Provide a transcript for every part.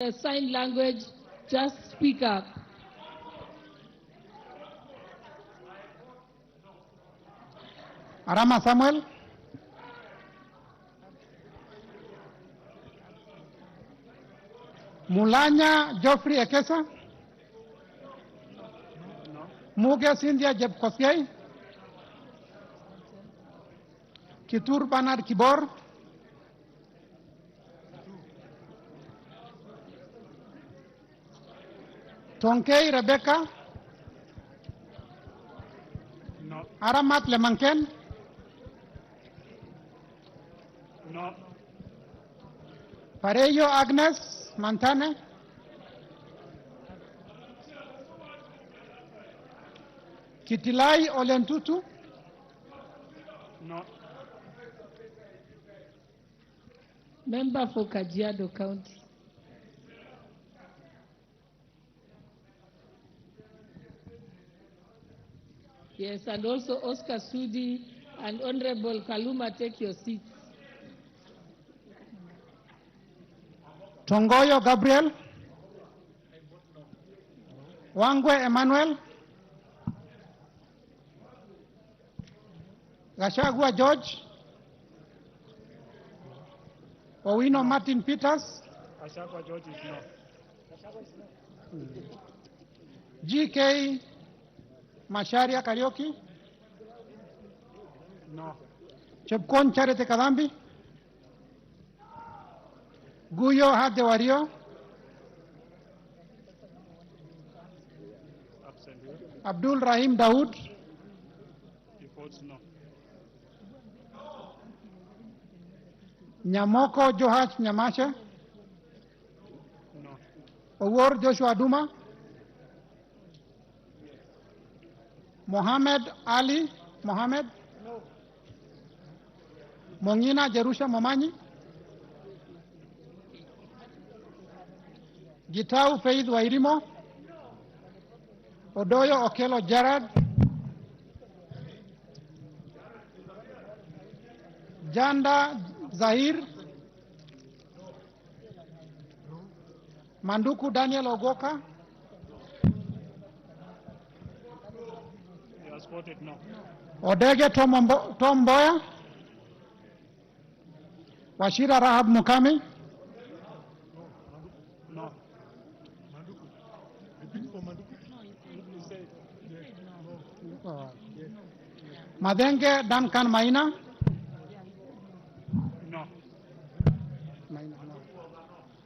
the sign language, just speak up. Arama Samuel. Mulanya Geoffrey Ekesa. Muge Cynthia Jebkosgei. Kitur Bernard Kibor. Tonkei Rebecca. No. Aramat Lemanken. No. Pareyo Agnes Mantane. Kitilai Olentutu. No. Member for Kajiado County. Yes, and also Oscar Sudi and Honorable Kaluma, take your seats. Tongoyo Gabriel. Wangwe Emmanuel. Gashagua George. Owino Martin Peters. Ashakwa George is no. GK Masharia Karaoke. No. Chepkon Charity Kadambi. Guyo Hade Wario. Absent. Abdul Rahim Dawood. He votes no. Nyamoko Johach Nyamasha. No. Owor Joshua Duma. Mohammed Ali Mohammed. No. Mongina Jerusha Momanyi. Gitau Faith Wairimo. Odoyo Okelo Gerard. Janda Zahir. Manduku Daniel Ogoka. He has voted no. Odege Tom Boya. Washira Rahab Mukami. No. Madenge Duncan Maina. No.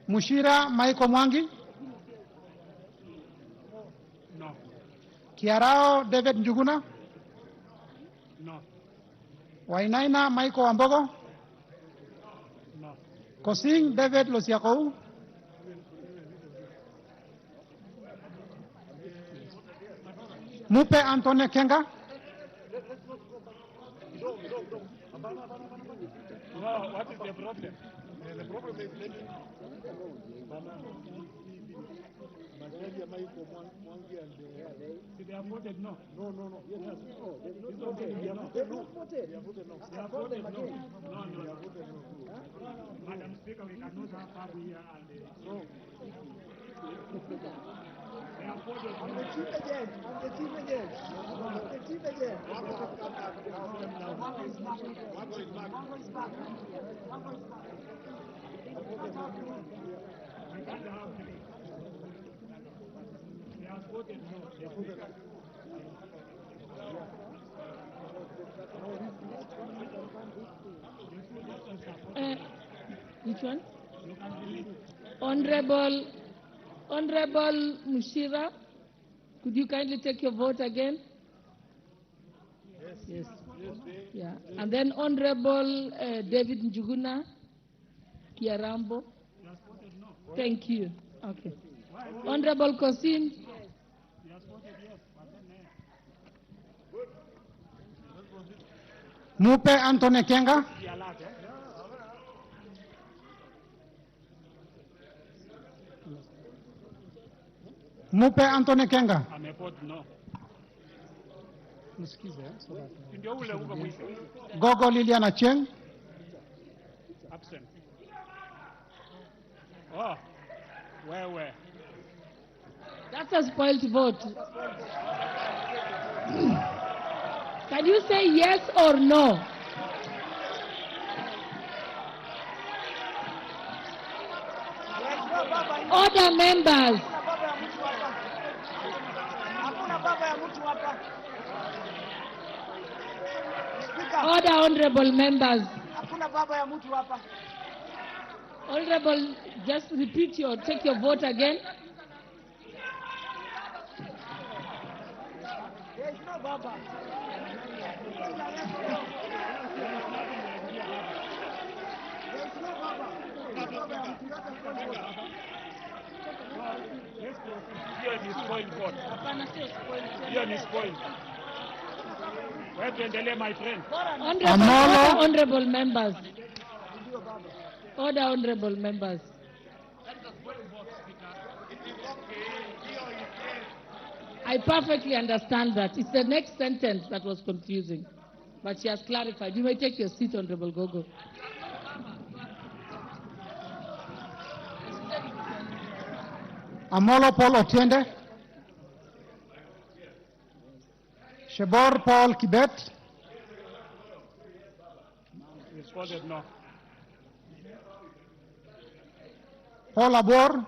Mushira Maiko Mwangi. No. Kiarao David Njuguna. No. Wainaina Maiko Ambogo. No. Kosing David Losiakou. Mupe Antone Kenga. No. What is the problem? The problem is letting they have voted no. No. Yes. It's okay. They have voted no. They have voted no. They have voted no. No. Madam Speaker, we cannot have Babu here and no. They have voted no. I'm the chief again. We can't have three. They have voted no. They have voted no. Which one? Honorable Mushira, could you kindly take your vote again? Yes. Yeah. And then Honorable David Njuguna Kiarambo. Thank you. Okay. Honorable Kosin. Mupe Antone Kenga. Mupe Antone Kenga. Amepot no. Msikize, Ndio ule uko mwisho. Gogo Liliana Cheng. Absent. Oh. Where? That's a spoiled vote. Can you say yes or no? Order, members. Order, honorable members. Honorable, just take your vote again. There is no Baba. Hiyo ni spoil vote. Hiyo ni spoil. Wewe tuendelee, my friend. Honorable members. Order, honorable members. I perfectly understand that. It's the next sentence that was confusing. But she has clarified. You may take your seat, Honorable Gogo. Amolo Paul Otiende. Shebor Paul Kibet. It's voted no. Paul Abor.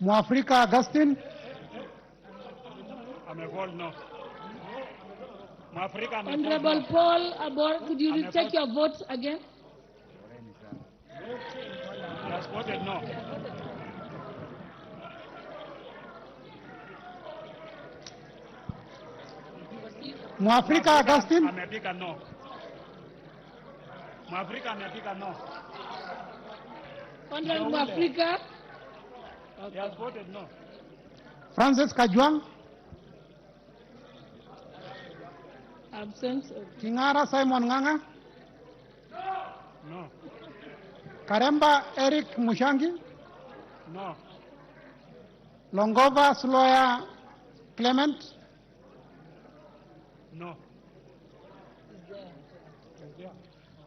Mwafrika Augustine. I'm a vote no. Mwafrika, I'm a vote Honorable no. Paul Abor, could you take your vote again? He has voted no. Mwafrika Augustine. Amepiga no. Mwafrika amepiga no. Honorable Africa. He has voted no. Francis Kajwang. Absent. Kingara Simon Nganga. No. Karemba Eric Mushangi. No. Longova Sloya Clement. No.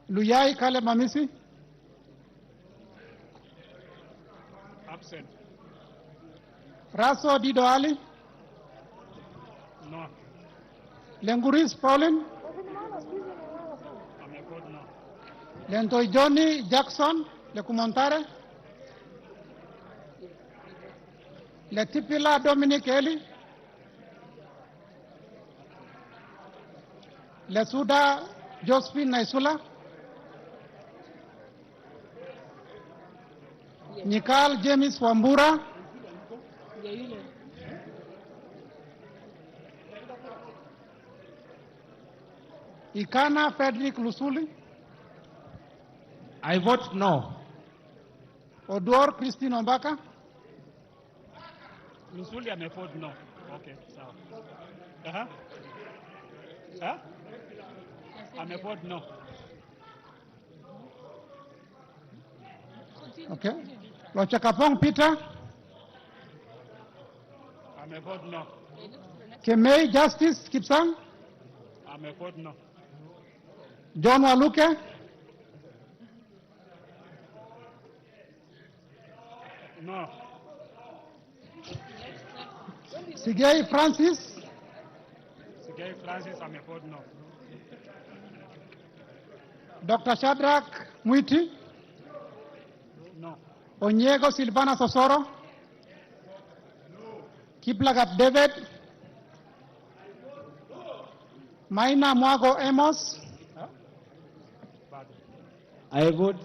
Luyai Kale Mamisi. Absent. Raso Dido Ali. No. Lenguris Pauline. I'm a vote no. Lentoi Johnny Jackson. Lekumontare. Letipila Dominic Eli. Lesuda Josephine Naisula. Nikal James Wambura. Ikana Frederick Lusuli. I vote no. Odor Christine Ombaka. Lusuli ame vote no. Okay, sawa. Ame vote no. Okay. Lochakapong Peter. Ame vote no. Kemei Justice Kipsang. Ame vote no. John Waluke. No. Sigei Francis. Sigei Francis ame vote no. Dr. Shadrach Mwiti. No. Onyego Silvana Sosoro. Kiplagat David. Maina Mwago Amos. I vote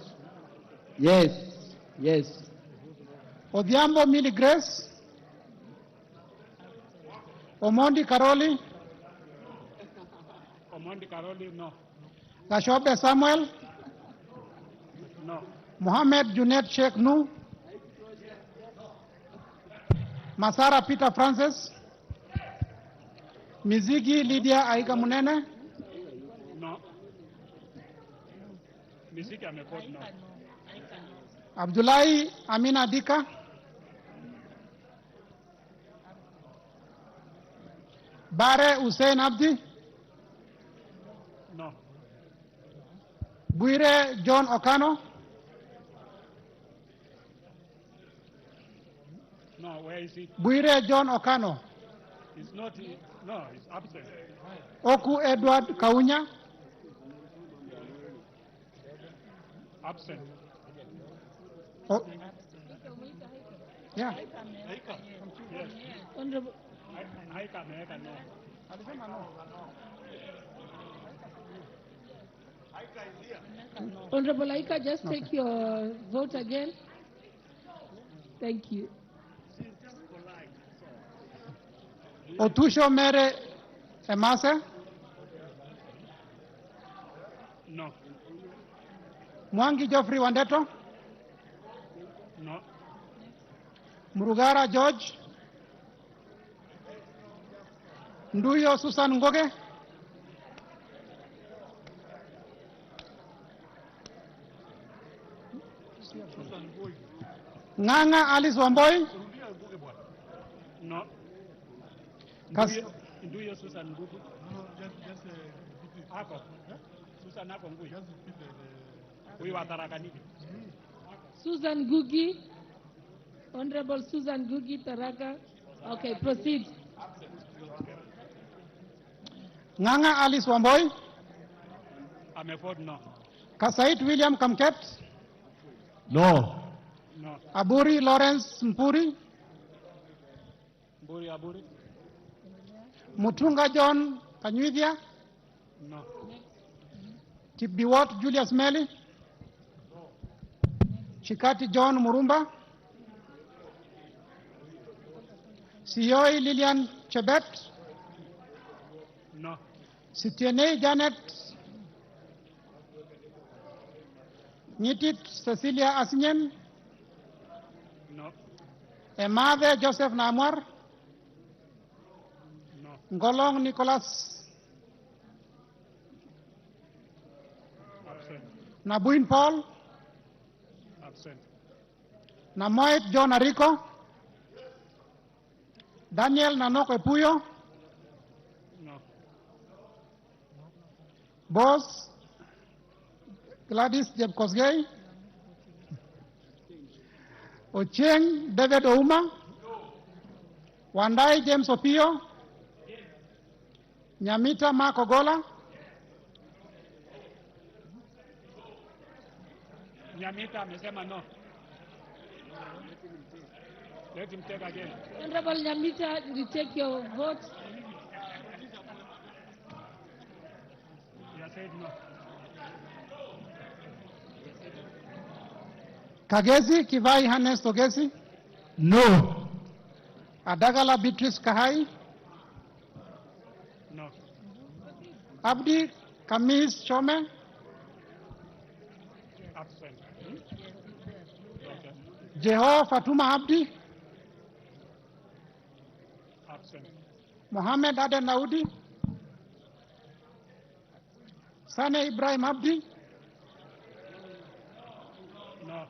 yes. Yes. Odhiambo Millie Grace. Omondi Karoli. Omondi Karoli, no. Gashobe Samuel. No. Mohamed Junet Sheikh Nu. Masara Peter Francis. Mizigi Lydia Aiga Munene. No. Misiki ame vote no. Abdullahi Amina Dika. Bare Hussein Abdi. No. Buire John Okano. No, where is it? Buire John Okano. It's not, no, it's absent. Oku Edward Kaunya. Absent. O- yeah. Yes. Honorable, Haika, no. Honorable Aika, just take your vote again. Thank you. Otusho Mere Emase. No. Mwangi Geoffrey Wandeto. No. Murugara George. Nduyo Susan Ngoge. Nganga Alice Wamboi. No. Kas- Do you Susan Ngugi? No, just Ako. Susan Ako Ngui. Just we were Tarakani. Susan Gugi. Honorable Susan Gugi Taraka. Okay, proceed. Nganga Alice Wamboi. I'm a vote no. Kasait William Kamket. No. No. Aburi Lawrence Mpuri. Aburi. Mutunga John Kanyuithia. No. Kipdiwot Julius Meli. Chikati John Murumba. Sioi Lilian Chebet. No. Sitiene Janet. Nyitit Cecilia Asinyen. No. Emave Joseph Namwar. No. Ngolong Nicholas. Absent. Nabuin Paul. Absent. Namoit John Ariko. Daniel Nanoko Epuyo. No. Boss Gladys Jebkosgei. Ochieng David Ouma. Wandai James Opio. Nyamita Makogola. Nyamita amesema no. Let him take again. Honorable Nyamita, did you take your vote? You said no. Kagezi Kivai Hannes Togesi. No. Adagala Beatrice Kahai. No. Abdi Kamis Chome. Absent. Okay. Jeho Fatuma Abdi. Absent. Mohammed Aden Naudi. Sane Ibrahim Abdi. No.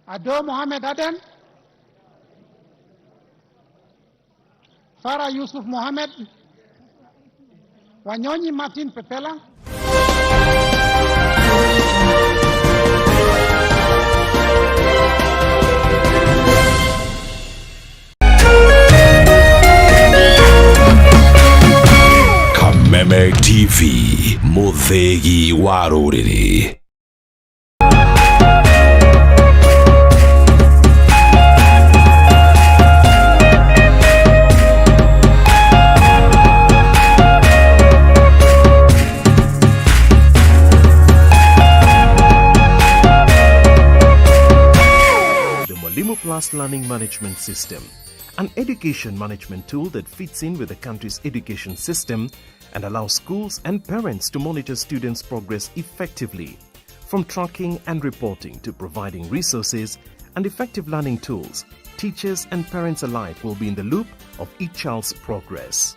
Ado Mohammed Aden. Farah Yusuf Mohammed. Wanyonyi Martin Pepela. Kameme TV, Muthegi wa Ruriri. Plus Learning Management System, an education management tool that fits in with the country's education system and allows schools and parents to monitor students' progress effectively. From tracking and reporting to providing resources and effective learning tools, teachers and parents alike will be in the loop of each child's progress.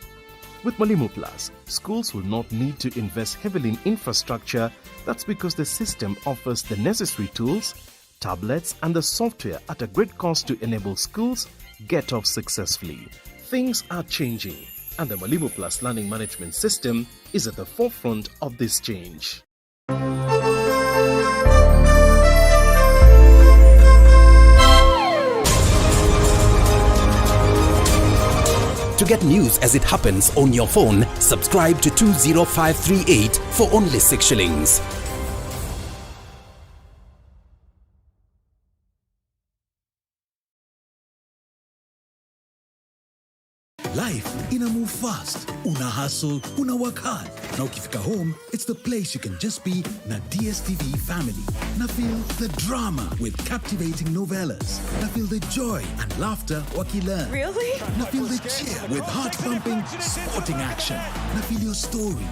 With Mwalimu Plus, schools will not need to invest heavily in infrastructure. That's because the system offers the necessary tools, tablets and the software at a great cost to enable schools get off successfully. Things are changing and the Mwalimu Plus Learning Management System is at the forefront of this change. get news as it happens on your phone, subscribe to 20538 for only 6 shillings. Life ina move fast. Una hustle, una work hard. Na ukifika home, it's the place you can just be na DSTV family. Na feel the drama with captivating novellas. Na feel the joy and laughter wakilearn. Really? Na feel the cheer with heart-pumping sporting action. Na feel your story